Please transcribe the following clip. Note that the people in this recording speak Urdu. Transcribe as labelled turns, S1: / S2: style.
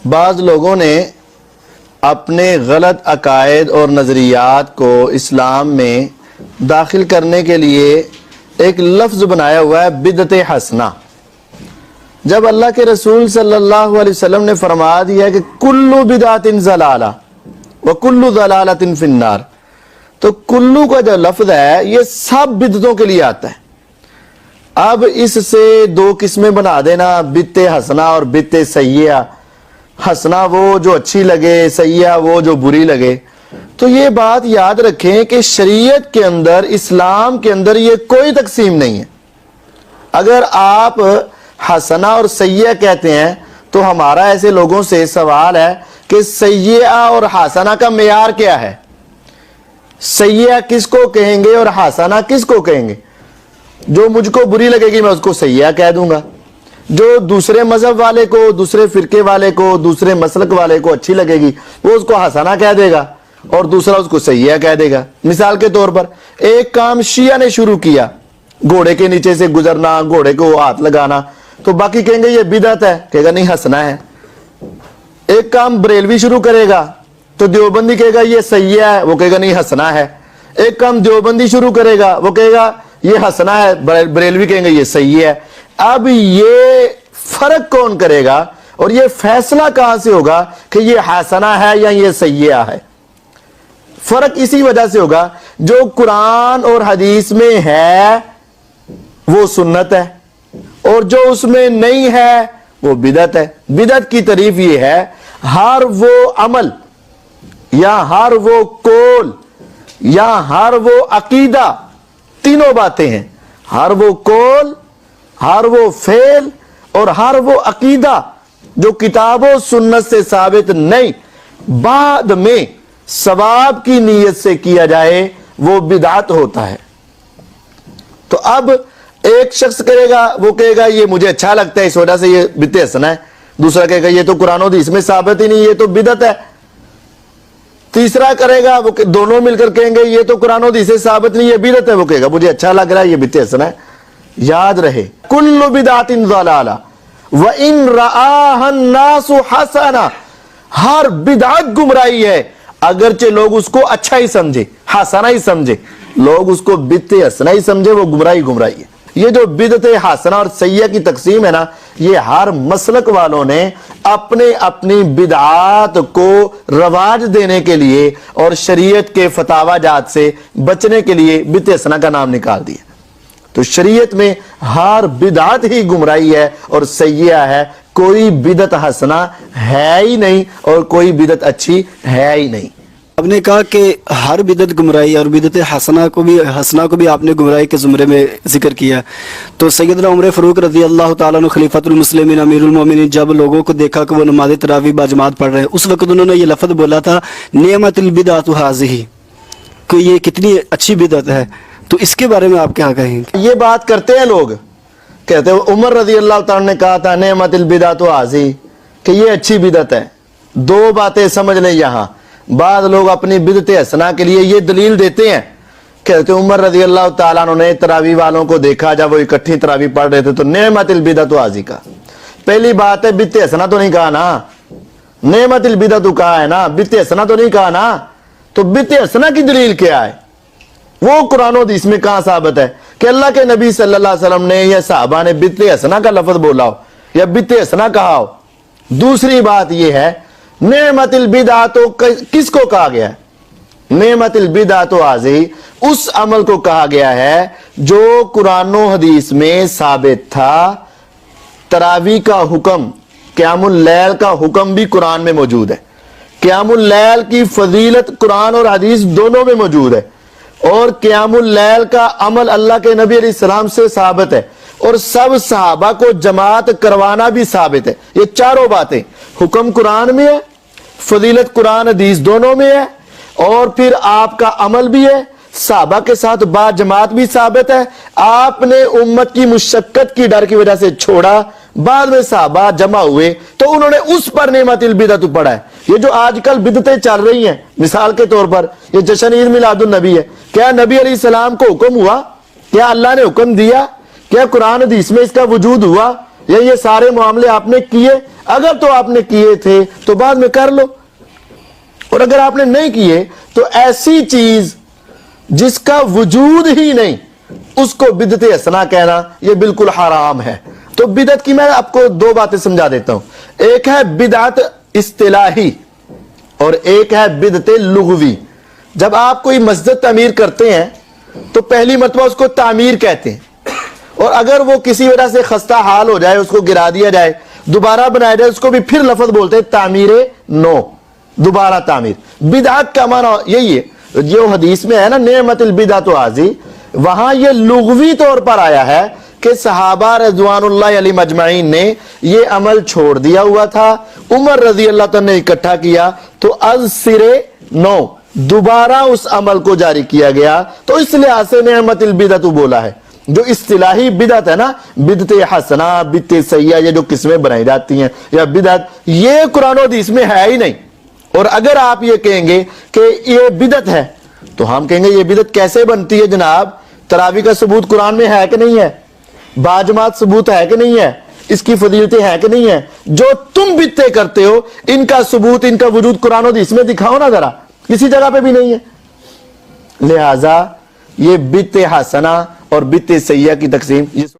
S1: بعض لوگوں نے اپنے غلط عقائد اور نظریات کو اسلام میں داخل کرنے کے لیے ایک لفظ بنایا ہوا ہے بدعت حسنہ۔ جب اللہ کے رسول صلی اللہ علیہ وسلم نے فرما دیا کہ کلو بدعت ضلالہ وکلو ضلالۃ فی النار، تو کلو کا جو لفظ ہے یہ سب بدعتوں کے لیے آتا ہے۔ اب اس سے دو قسمیں بنا دینا، بدعت حسنہ اور بدعت سیئہ۔ حسنہ وہ جو اچھی لگے، سیئہ وہ جو بری لگے۔ تو یہ بات یاد رکھیں کہ شریعت کے اندر، اسلام کے اندر یہ کوئی تقسیم نہیں ہے۔ اگر آپ حسنہ اور سیئہ کہتے ہیں تو ہمارا ایسے لوگوں سے سوال ہے کہ سیئہ اور حسنہ کا معیار کیا ہے؟ سیئہ کس کو کہیں گے اور حسنہ کس کو کہیں گے؟ جو مجھ کو بری لگے گی میں اس کو سیئہ کہہ دوں گا، جو دوسرے مذہب والے کو، دوسرے فرقے والے کو، دوسرے مسلک والے کو اچھی لگے گی وہ اس کو حسنہ کہہ دے گا اور دوسرا اس کو سیئہ کہہ دے گا۔ مثال کے طور پر ایک کام شیعہ نے شروع کیا، گھوڑے کے نیچے سے گزرنا، گھوڑے کو ہاتھ لگانا، تو باقی کہیں گے یہ بدعت ہے، کہے گا نہیں حسنہ ہے۔ ایک کام بریلوی شروع کرے گا تو دیوبندی کہے گا یہ سیئہ ہے، وہ کہے گا نہیں حسنہ ہے۔ ایک کام دیوبندی شروع کرے گا، وہ کہے گا یہ حسنہ ہے، بریلوی کہیں گے یہ سیئہ ہے۔ اب یہ فرق کون کرے گا اور یہ فیصلہ کہاں سے ہوگا کہ یہ حسنہ ہے یا یہ سیئہ ہے؟ فرق اسی وجہ سے ہوگا جو قرآن اور حدیث میں ہے وہ سنت ہے اور جو اس میں نہیں ہے وہ بدعت ہے۔ بدعت کی تعریف یہ ہے ہر وہ عمل یا ہر وہ قول یا ہر وہ عقیدہ، تینوں باتیں ہیں، ہر وہ قول، ہر وہ فعل اور ہر وہ عقیدہ جو کتاب و سنت سے ثابت نہیں، بعد میں ثواب کی نیت سے کیا جائے وہ بدعت ہوتا ہے۔ تو اب ایک شخص کرے گا، وہ کہے گا یہ مجھے اچھا لگتا ہے اس وجہ سے یہ بدعت حسنہ ہے، دوسرا کہے گا یہ تو قرآن و حدیث میں ثابت ہی نہیں، یہ تو بدعت ہے۔ تیسرا کرے گا، وہ دونوں مل کر کہیں گے یہ تو قرآن و حدیث سے ثابت نہیں، یہ بدعت ہے، وہ کہے گا مجھے اچھا لگ رہا ہے یہ بدعت حسنہ ہے۔ یاد رہے کل بدعت ضلالہ وَإِن رَآهَا النَّاسُ حَسَنَةً، ہر بدعت گمراہی ہے اگرچہ لوگ اس کو اچھا ہی سمجھے، حسنہ ہی سمجھے، لوگ اس کو بدعت حسنہ ہی سمجھے، وہ گمراہی ہے۔ یہ جو بدعت حسنہ اور سیئہ کی تقسیم ہے نا، یہ ہر مسلک والوں نے اپنی بدعات کو رواج دینے کے لیے اور شریعت کے فتاوی جات سے بچنے کے لیے بدعت حسنہ کا نام نکال دیا۔ تو شریعت میں ہر بدعت ہی گمراہی ہے اور سیئہ ہے، کوئی بدعت حسنہ ہے ہی نہیں اور کوئی بدعت اچھی ہے ہی نہیں۔
S2: آپ نے کہا کہ ہر بدعت گمراہی اور بدعت حسنہ کو بھی آپ نے گمراہی کے زمرے میں ذکر کیا، تو سیدنا عمر فاروق رضی اللہ تعالیٰ عنہ خلیفۃ المسلمین امیر المومنین جب لوگوں کو دیکھا کہ وہ نماز تراویح باجماعت پڑھ رہے ہیں، اس وقت انہوں نے یہ لفظ بولا تھا نعمت البدعۃ ھذہ، کہ یہ کتنی اچھی بدعت ہے، تو اس کے بارے میں آپ کیا کہیں گے؟
S1: یہ بات کرتے ہیں لوگ، کہتے ہیں عمر رضی اللہ تعالیٰ نے کہا تھا نعمت البدعۃ ھذہ، کہ یہ اچھی بدعت ہے۔ دو باتیں سمجھ لیں یہاں، بعض لوگ اپنی بدعت حسنہ کے لیے یہ دلیل دیتے ہیں، کہتے ہیں عمر رضی اللہ تعالیٰ عنہ نے تراویح والوں کو دیکھا جب وہ اکٹھی تراویح پڑھ رہے تھے تو نعمت البدعۃ ھذہ کا۔ پہلی بات ہے بدعت حسنہ تو نہیں کہا نا، نعمت البدعۃ کہا ہے نا، بدعت حسنہ تو نہیں کہا نا، تو بدعت حسنہ کی دلیل کیا ہے؟ وہ قرآن و حدیث میں کہاں ثابت ہے کہ اللہ کے نبی صلی اللہ علیہ وسلم نے یا صحابہ نے بدعت حسنہ کا لفظ بولا ہو یا بدعت حسنہ کہا ہو؟ دوسری بات یہ ہے نعمت البدعۃ کس کو کہا گیا ہے؟ نعمت البدعۃ ھذہ اس عمل کو کہا گیا ہے جو قرآن و حدیث میں ثابت تھا۔ تراویح کا حکم، قیام اللیل کا حکم بھی قرآن میں موجود ہے، قیام اللیل کی فضیلت قرآن اور حدیث دونوں میں موجود ہے، اور قیام اللیل کا عمل اللہ کے نبی علیہ السلام سے ثابت ہے، اور سب صحابہ کو جماعت کروانا بھی ثابت ہے۔ یہ چاروں باتیں، حکم قرآن میں ہے، فضیلت قرآن حدیث دونوں میں ہے، اور پھر آپ کا عمل بھی ہے، صحابہ کے ساتھ با جماعت بھی ثابت ہے۔ آپ نے امت کی مشقت کی ڈر کی وجہ سے چھوڑا، بعد میں صحابہ جمع ہوئے تو انہوں نے اس پر نعمت البدعۃ پڑھا ہے۔ یہ جو آج کل بدعتیں چل رہی ہیں، مثال کے طور پر یہ جشن عید میلاد النبی ہے، کیا نبی علیہ السلام کو حکم ہوا؟ کیا اللہ نے حکم دیا؟ کیا قرآن حدیث میں اس کا وجود ہوا؟ یا یہ سارے معاملے آپ نے کیے؟ اگر تو آپ نے کیے تھے تو بعد میں کر لو، اور اگر آپ نے نہیں کیے تو ایسی چیز جس کا وجود ہی نہیں اس کو بدعت حسنہ کہنا یہ بالکل حرام ہے۔ تو بدعت کی میں آپ کو دو باتیں سمجھا دیتا ہوں، ایک ہے بدعت اصطلاحی اور ایک ہے بدعت لغوی۔ جب آپ کوئی مسجد تعمیر کرتے ہیں تو پہلی مرتبہ اس کو تعمیر کہتے ہیں، اور اگر وہ کسی وجہ سے خستہ حال ہو جائے، اس کو گرا دیا جائے، دوبارہ بنایا جائے، اس کو بھی پھر لفظ بولتے ہیں تعمیر نو، دوبارہ تعمیر۔ بدعت کا معنی یہی ہے، جو حدیث میں ہے نا نعمت البدعۃ ہذہ، وہاں یہ لغوی طور پر آیا ہے کہ صحابہ رضوان اللہ علیہ مجمعین نے یہ عمل چھوڑ دیا ہوا تھا، عمر رضی اللہ تعالیٰ نے اکٹھا کیا تو از سرے نو دوبارہ اس عمل کو جاری کیا گیا، تو اس لحاظ سے نعمت البدعۃ بولا ہے۔ جو اصطلاحی بدعت ہے نا، بدعت حسنہ، بدعت سیئہ، یہ جو قسمیں بنائی جاتی ہیں یا بدعت، یہ قرآن و حدیث میں ہے ہی نہیں۔ اور اگر آپ یہ کہیں گے کہ یہ بدعت ہے تو ہم کہیں گے یہ بدعت کیسے بنتی ہے جناب؟ تراویح کا ثبوت قرآن میں ہے کہ نہیں ہے؟ باجماعت ثبوت ہے کہ نہیں ہے؟ اس کی فضیلتیں ہیں کہ نہیں ہے؟ جو تم بدعتیں کرتے ہو ان کا ثبوت، ان کا وجود قرآن و حدیث میں دکھاؤ نا ذرا، کسی جگہ پہ بھی نہیں ہے۔ لہذا یہ بدعت حسنہ اور بدعت سیئہ کی تقسیم